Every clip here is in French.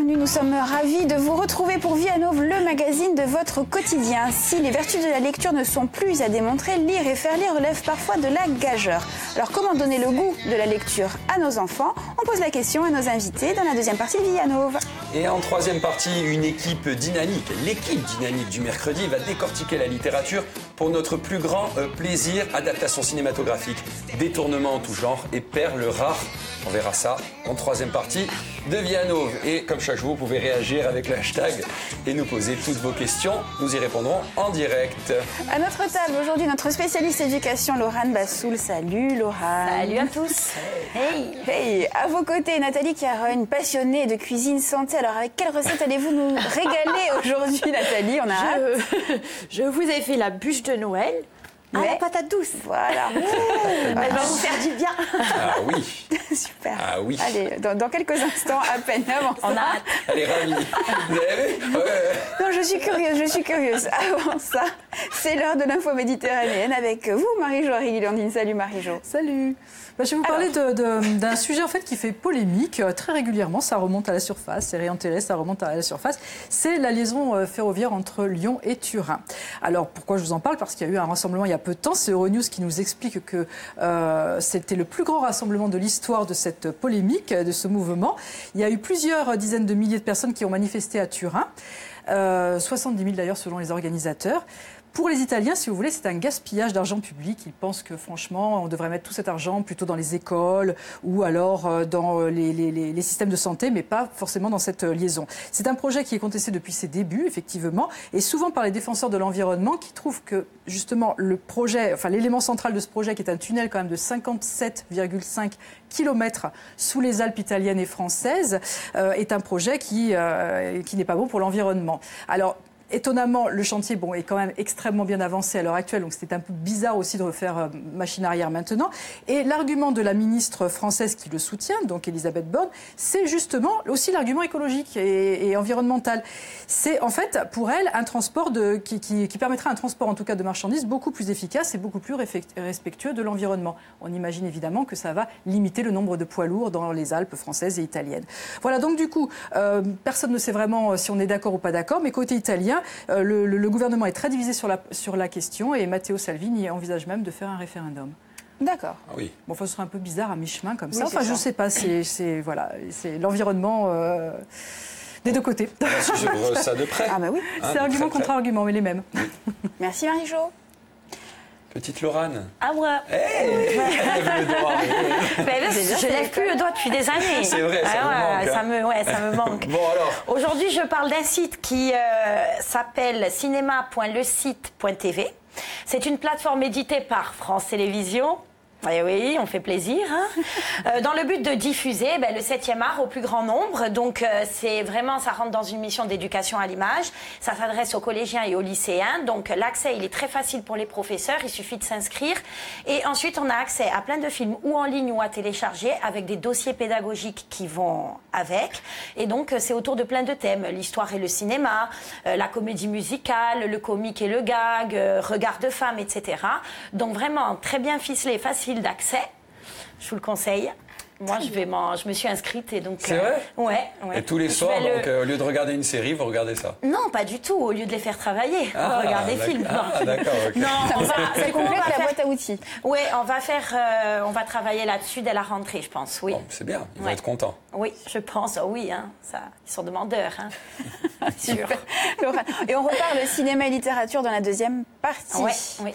bienvenue. Nous sommes ravis de vous retrouver pour Vie à Nauve, le magazine de votre quotidien. Si les vertus de la lecture ne sont plus à démontrer, lire et faire lire relève parfois de la gageure. Alors comment donner le goût de la lecture à nos enfants? On pose la question à nos invités dans la deuxième partie de Vie à Nauve. Et en troisième partie, une équipe dynamique, l'équipe dynamique du mercredi va décortiquer la littérature pour notre plus grand plaisir. Adaptation cinématographique, détournement en tout genre et perles rares. On verra ça en troisième partie de Vie à Nauve. Et comme chaque jour, vous pouvez réagir avec le hashtag et nous poser toutes vos questions. Nous y répondrons en direct. À notre table aujourd'hui, notre spécialiste éducation, Laurane Bassoul. Salut Laurane. Salut à tous. Hey. Hey. À vos côtés, Nathalie Carogne, passionnée de cuisine santé. Alors avec quelle recette allez-vous nous régaler aujourd'hui, Nathalie? On a hâte. Je vous ai fait la bûche de Noël. Mais... la patate douce. Voilà. Elle va vous faire du bien. Ah oui. Super. Ah oui. Allez, dans quelques instants, à peine avant On a hâte. Elle est ravie. Vous avez vu? Non, je suis curieuse. Avant ça, c'est l'heure de l'info méditerranéenne avec vous, Marie-Jo Harry-Guilandine. Salut Marie-Jo. Salut. Je vais vous parler d'un sujet en fait qui fait polémique très régulièrement. Ça remonte à la surface, c'est réenterré, ça remonte à la surface. C'est la liaison ferroviaire entre Lyon et Turin. Alors pourquoi je vous en parle? Parce qu'il y a eu un rassemblement il y a peu de temps. C'est Euronews qui nous explique que c'était le plus grand rassemblement de l'histoire de cette polémique, de ce mouvement. Il y a eu plusieurs dizaines de milliers de personnes qui ont manifesté à Turin. 70 000 d'ailleurs selon les organisateurs. Pour les Italiens, si vous voulez, c'est un gaspillage d'argent public. Ils pensent que, franchement, on devrait mettre tout cet argent plutôt dans les écoles ou alors dans les systèmes de santé, mais pas forcément dans cette liaison. C'est un projet qui est contesté depuis ses débuts, effectivement, et souvent par les défenseurs de l'environnement qui trouvent que, justement, le projet, enfin, l'élément central de ce projet, qui est un tunnel quand même de 57,5 km sous les Alpes italiennes et françaises, est un projet qui n'est pas bon pour l'environnement. Alors, étonnamment, le chantier est quand même extrêmement bien avancé à l'heure actuelle, donc c'était un peu bizarre aussi de refaire machine arrière maintenant. Et l'argument de la ministre française qui le soutient, donc Elisabeth Borne, c'est justement aussi l'argument écologique et environnemental. C'est en fait pour elle un transport qui permettra un transport en tout cas de marchandises beaucoup plus efficace et beaucoup plus respectueux de l'environnement. On imagine évidemment que ça va limiter le nombre de poids lourds dans les Alpes françaises et italiennes. Voilà, donc du coup, personne ne sait vraiment si on est d'accord ou pas d'accord, mais côté italien, le gouvernement est très divisé sur la question et Matteo Salvini envisage même de faire un référendum. D'accord. Ah oui. Bon, ce serait un peu bizarre à mi-chemin comme ça. Oui, enfin, je ne sais pas, c'est l'environnement des deux côtés. Si je vois ça de près. Ah bah oui. C'est argument contre argument, mais les mêmes. Merci Marie-Jo. Petite Laurane. À moi. Hey, lève le doigt. Je lève plus le doigt depuis des années. C'est vrai, ça me manque. Ça me manque. Bon alors. Aujourd'hui, je parle d'un site qui s'appelle cinéma.lecite.tv. C'est une plateforme éditée par France Télévisions. Oui, on fait plaisir. Hein. Dans le but de diffuser le 7e art au plus grand nombre. Donc, c'est vraiment, ça rentre dans une mission d'éducation à l'image. Ça s'adresse aux collégiens et aux lycéens. Donc, l'accès, il est très facile pour les professeurs. Il suffit de s'inscrire. Et ensuite, on a accès à plein de films ou en ligne ou à télécharger avec des dossiers pédagogiques qui vont avec. Et donc, c'est autour de plein de thèmes. L'histoire et le cinéma, la comédie musicale, le comique et le gag, regard de femme, etc. Donc, vraiment, très bien ficelé, facile d'accès, je vous le conseille. Moi, je me suis inscrite et donc. C'est vrai? Ouais. Et tous les soirs, donc, au lieu de regarder une série, vous regardez ça? Non, pas du tout. Au lieu de les faire travailler, on regarde des films. Ah, d'accord. Okay. Non, Ça complète la boîte à outils. Oui, on va travailler là-dessus dès la rentrée, je pense. Oui. Bon, c'est bien. Ils vont être contents. Oui, je pense. Oui, hein, ça, ils sont demandeurs. Hein. Sûr. Et on repart le cinéma et littérature dans la deuxième partie. Oui.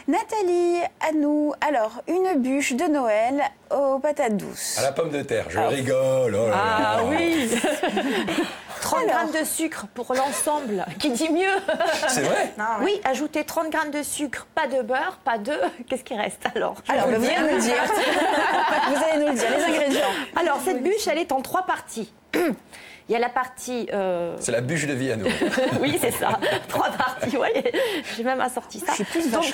Nathalie, à nous. Alors, une bûche de Noël aux patates douces. À la pomme de terre, je rigole. Oh là là. Ah oui. 30 grammes de sucre pour l'ensemble, qui dit mieux. C'est vrai? Non, oui, ajoutez 30 grammes de sucre, pas de beurre, pas d'œufs. Qu'est-ce qui reste alors? Alors, vous allez nous le dire. Vous allez nous le dire, les ingrédients. Alors, cette bûche, elle est en 3 parties. Il y a la partie... C'est la bûche de Vie à Nauve. Oui, c'est ça. 3 parties, oui. J'ai même assorti ça. Je suis plus vache.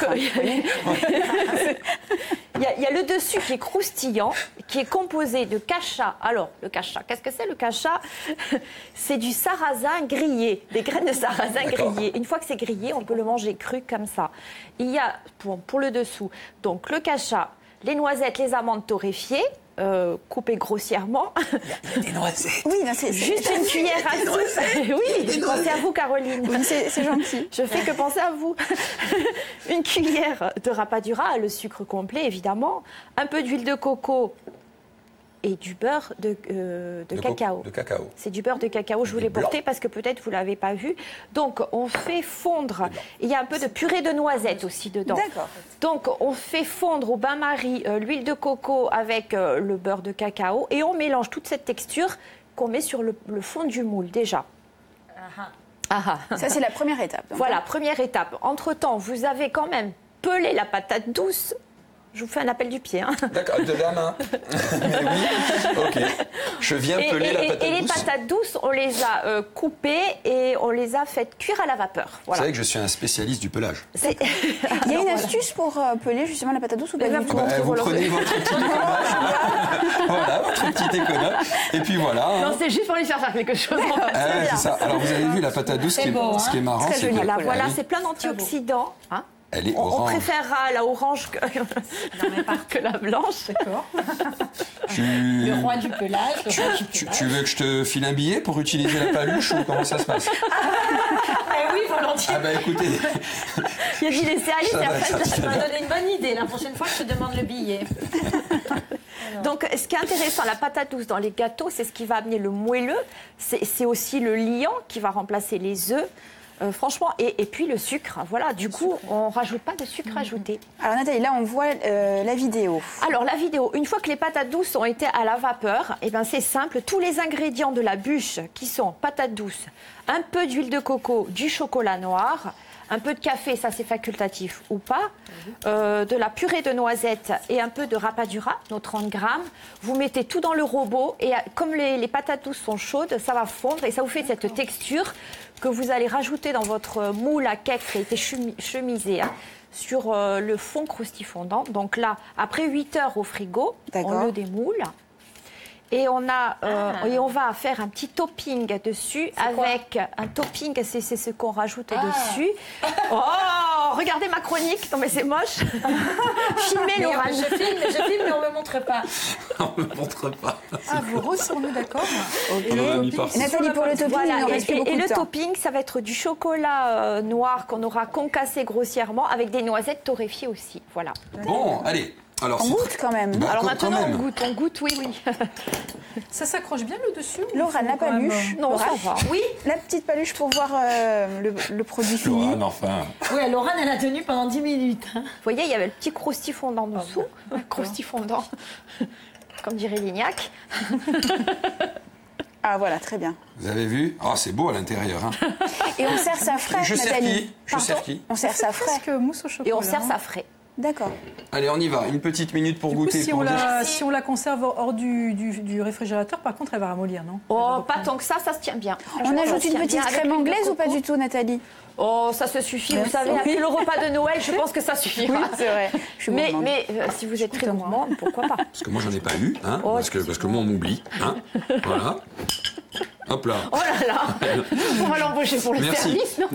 Il y a le dessus qui est croustillant, qui est composé de cacha. Alors, le cacha, qu'est-ce que c'est le cacha? C'est du sarrasin grillé, des graines de sarrasin grillées. Une fois que c'est grillé, on peut le manger cru comme ça. Il y a, pour le dessous, donc le cacha, les noisettes, les amandes torréfiées, coupées grossièrement. Il y a des noisettes. Oui, non, c'est Juste une cuillère à soupe. Oui, pensez à vous, Caroline. Oui, c'est gentil. Je fais que penser à vous. Une cuillère de rapadura, le sucre complet évidemment, un peu d'huile de coco et du beurre de cacao. De cacao. C'est du beurre de cacao, je vous l'ai porté parce que peut-être vous ne l'avez pas vu. Donc on fait fondre, il y a un peu de purée de noisettes aussi dedans. D'accord. Donc on fait fondre au bain-marie l'huile de coco avec le beurre de cacao et on mélange toute cette texture qu'on met sur le fond du moule déjà. Ça, c'est la première étape. Donc. Voilà, première étape. Entre-temps, vous avez quand même pelé la patate douce. Je vous fais un appel du pied. Hein. D'accord, de la main. Mais oui, ok. Je viens peler la patate douce. Et les patates douces, on les a coupées et on les a faites cuire à la vapeur. Voilà. C'est vrai que je suis un spécialiste du pelage. Il y a une astuce pour peler justement la patate douce ou pas du tout? Vous prenez votre petit économe. Voilà, votre petit économe. Et puis voilà. Hein. Non, c'est juste pour lui faire quelque chose. C'est ça. Alors vous avez vu la patate douce, ce qui est marrant, c'est que... Voilà, c'est plein d'antioxydants. Hein. Elle est on orange. préférera la orange que la blanche. D'accord. Le roi du pelage. Tu veux que je te file un billet pour utiliser la paluche ou comment ça se passe? Oui, volontiers. Ah bah écoutez, Il a dit laisser aller, c'est après. Ça m'a donné une bonne idée. La prochaine fois, je te demande le billet. Donc, ce qui est intéressant, la patate douce dans les gâteaux, c'est ce qui va amener le moelleux. C'est aussi le liant qui va remplacer les œufs. Franchement, et puis le sucre. Voilà, du coup, on ne rajoute pas de sucre ajouté. Alors Nathalie, là on voit la vidéo. Alors la vidéo, une fois que les patates douces ont été à la vapeur, eh ben, c'est simple, tous les ingrédients de la bûche qui sont patates douces, un peu d'huile de coco, du chocolat noir, un peu de café, ça c'est facultatif ou pas, de la purée de noisettes et un peu de rapadura, nos 30 grammes. Vous mettez tout dans le robot et comme les patates douces sont chaudes, ça va fondre et ça vous fait cette texture que vous allez rajouter dans votre moule à cake qui a été chemisé sur le fond croustifondant. Donc là, après 8 heures au frigo, on le démoule. Et on va faire un petit topping dessus avec un topping, c'est ce qu'on rajoute dessus. Oh, regardez ma chronique. Non mais c'est moche. Filmez Laura. Je filme, mais on me montre pas. on ne me montre pas. Ah, vous retournez, d'accord. Nathalie, pour le topping, Voilà, il nous reste plus beaucoup et de le temps. topping, ça va être du chocolat noir qu'on aura concassé grossièrement avec des noisettes torréfiées aussi. Voilà. Bon, allez. Alors, On goûte quand même. Bah, Alors quand maintenant, même. on goûte, oui. Ça s'accroche bien le dessus? Laura n'a pas paluche. Non, ça va. Oui. La petite paluche pour voir le produit fini. Laurent, enfin. Oui, Laurent, elle a tenu pendant 10 minutes. Vous voyez, il y avait le petit croustifondant dessous. Croustifondant, comme dirait Lignac. Ah voilà, très bien. Vous avez vu? Oh, c'est beau à l'intérieur. Hein. Et on sert ça frais, Je sers Nathalie. qui? Je sers qui? On sert ça frais. Presque mousse au chocolat. Et on sert ça frais. D'accord. Allez, on y va. Une petite minute pour Du coup, goûter. si pour on, dire- si on la conserve hors du réfrigérateur, par contre, elle va ramollir, non? Oh, pas tant que ça se tient bien. On ajoute Ça se une tient petite bien avec crème l'huile de anglaise ou pas coco. du tout, Nathalie? Oh, ça se suffit. Vous savez, après le repas de Noël, je pense que ça suffira. c'est vrai. Je suis gourmande. Mais si vous êtes très gourmande, pourquoi pas? Parce que moi, j'en ai pas eu. Hein, Oh, parce que moi, on m'oublie. Hein, voilà. Hop là. Oh là là. On va l'embaucher pour le Merci. service, non?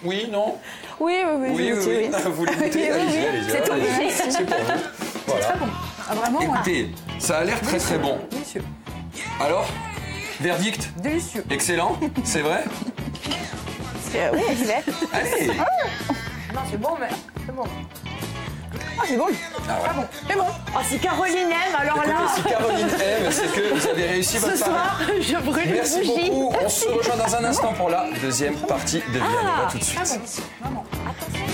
Oui, non. Oui. Oui. Vous voulez goûter? Allez-y. C'est allez-y. obligé. C'est pour vous. Voilà. Ah, vraiment? Écoutez, ça a l'air très très bon. Délicieux. Alors, verdict? Délicieux. Excellent, c'est vrai? Oui, j'y vais. Allez. Non, c'est bon, mais c'est bon. Ah, c'est bon. Ah ouais. C'est bon. Oh, si Caroline aime, alors Écoutez, là, si Caroline aime, c'est que vous avez réussi ce votre pari. soir, je brûle une Merci bougie. beaucoup. On se rejoint dans un instant pour la deuxième partie de Vianova. À tout de suite. Vraiment. Attention.